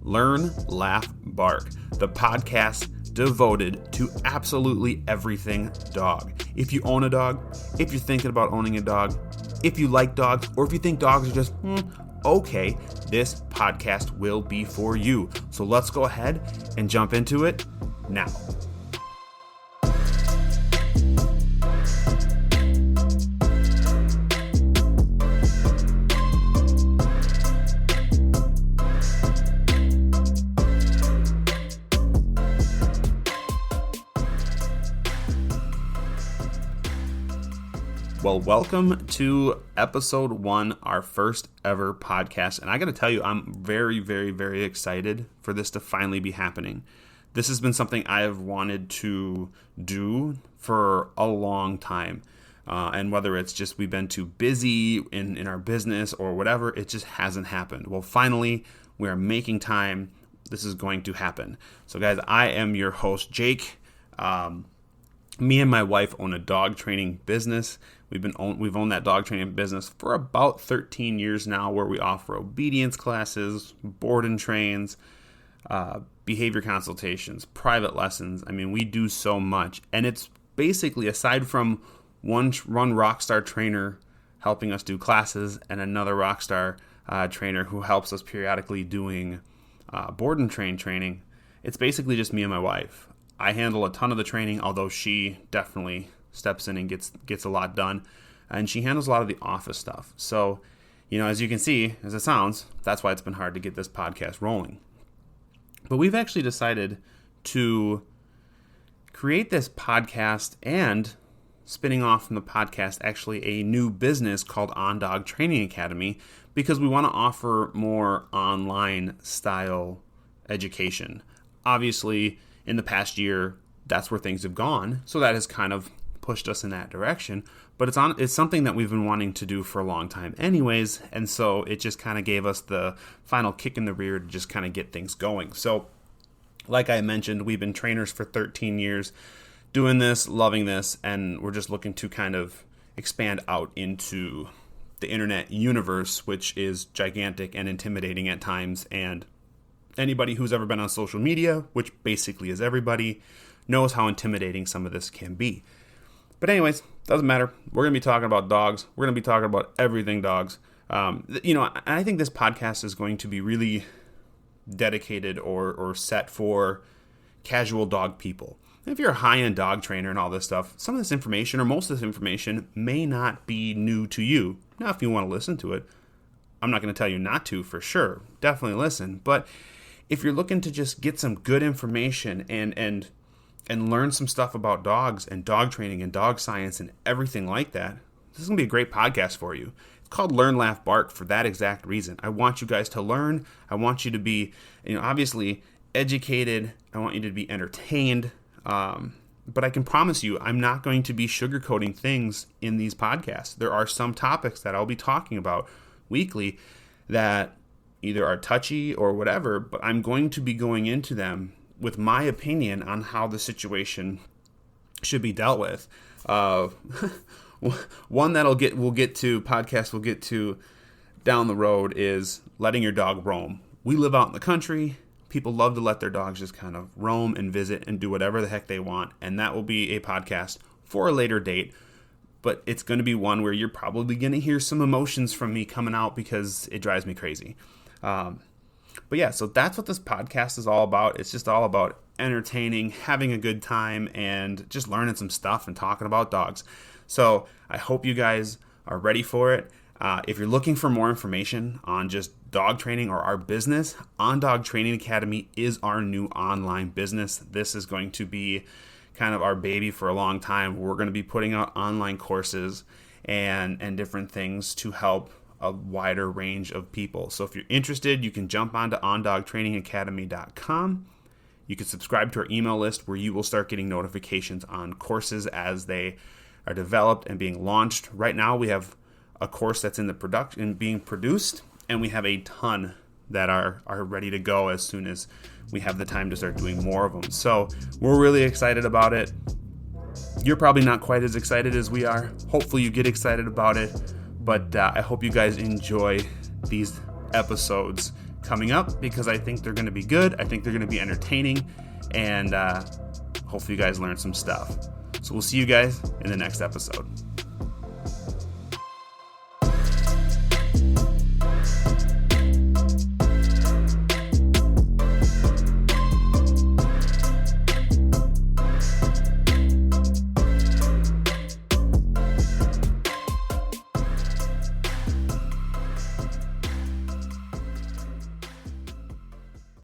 Learn, Laugh, Bark, the podcast devoted to absolutely everything dog. If you own a dog, if you're thinking about owning a dog, if you like dogs, or if you think dogs are just, okay, this podcast will be for you. So let's go ahead and jump into it now. Well, welcome to episode 1, our first ever podcast. And I got to tell you, I'm very, very, very excited for this to finally be happening. This has been something I have wanted to do for a long time. And whether it's just we've been too busy in our business or whatever, it just hasn't happened. Well, finally, we are making time. This is going to happen. So guys, I am your host, Jake. Me and my wife own a dog training business. We've owned that dog training business for about 13 years now, where we offer obedience classes, board and trains, behavior consultations, private lessons. I mean, we do so much. And it's basically, aside from one rockstar trainer helping us do classes and another rockstar trainer who helps us periodically doing board and train training, it's basically just me and my wife. I handle a ton of the training, although she definitely steps in and gets a lot done. And she handles a lot of the office stuff. So, as you can see, as it sounds, that's why it's been hard to get this podcast rolling. But we've actually decided to create this podcast and, spinning off from the podcast, actually a new business called On Dog Training Academy, because we want to offer more online style education. Obviously, in the past year, that's where things have gone. So that has kind of pushed us in that direction. But it's something that we've been wanting to do for a long time anyways. And so it just kind of gave us the final kick in the rear to just kind of get things going. So like I mentioned, we've been trainers for 13 years, doing this, loving this, and we're just looking to kind of expand out into the internet universe, which is gigantic and intimidating at times. And anybody who's ever been on social media, which basically is everybody, knows how intimidating some of this can be. But anyways, doesn't matter. We're going to be talking about dogs. We're going to be talking about everything dogs. I think this podcast is going to be really dedicated or set for casual dog people. If you're a high-end dog trainer and all this stuff, some of this information or most of this information may not be new to you. Now, if you want to listen to it, I'm not going to tell you not to for sure. Definitely listen. But if you're looking to just get some good information and learn some stuff about dogs and dog training and dog science and everything like that, this is going to be a great podcast for you. It's called Learn, Laugh, Bark for that exact reason. I want you guys to learn. I want you to be, obviously educated. I want you to be entertained. But I can promise you, I'm not going to be sugarcoating things in these podcasts. There are some topics that I'll be talking about weekly that either are touchy or whatever, but I'm going to be going into them with my opinion on how the situation should be dealt with. One that we'll get to down the road is letting your dog roam. We live out in the country. People love to let their dogs just kind of roam and visit and do whatever the heck they want. And that will be a podcast for a later date. But it's going to be one where you're probably going to hear some emotions from me coming out because it drives me crazy. But yeah, so that's what this podcast is all about. It's just all about entertaining, having a good time, and just learning some stuff and talking about dogs. So I hope you guys are ready for it. If you're looking for more information on just dog training or our business, On Dog Training Academy is our new online business. This is going to be kind of our baby for a long time. We're going to be putting out online courses and different things to help a wider range of people. So if you're interested, you can jump onto ondogtrainingacademy.com. You can subscribe to our email list where you will start getting notifications on courses as they are developed and being launched. Right now we have a course that's in the production being produced, and we have a ton that are ready to go as soon as we have the time to start doing more of them. So we're really excited about it. You're probably not quite as excited as we are. Hopefully you get excited about it, but I hope you guys enjoy these episodes coming up because I think they're going to be good. I think they're going to be entertaining, and hopefully you guys learn some stuff. So we'll see you guys in the next episode.